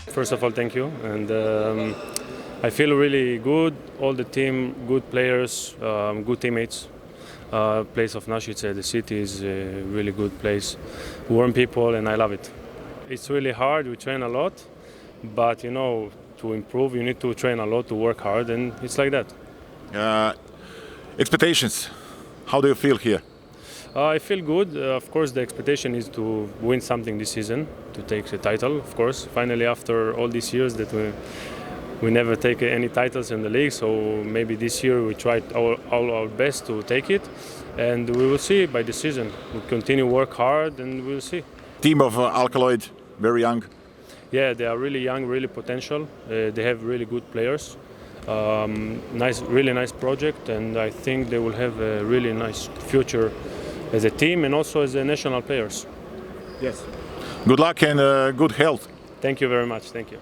First of all, thank you. And I feel really good. All the team, good players, good teammates. Place of Našice, the city is a really good place. Warm people, and I love it. It's really hard. We train a lot, but to improve, you need to train a lot, to work hard, and it's like that. Expectations. How do you feel here? I feel good. Of course, the expectation is to win something this season, to take the title. Of course, finally, after all these years that we never take any titles in the league, so maybe this year we tried all our best to take it, and we will see by the season. We continue work hard, and we'll see. Team of Alkaloid, very young. Yeah, they are really young, really potential. They have really good players. Really nice project, and I think they will have a really nice future as a team and also as a national players. Yes. Good luck and good health. Thank you very much. Thank you.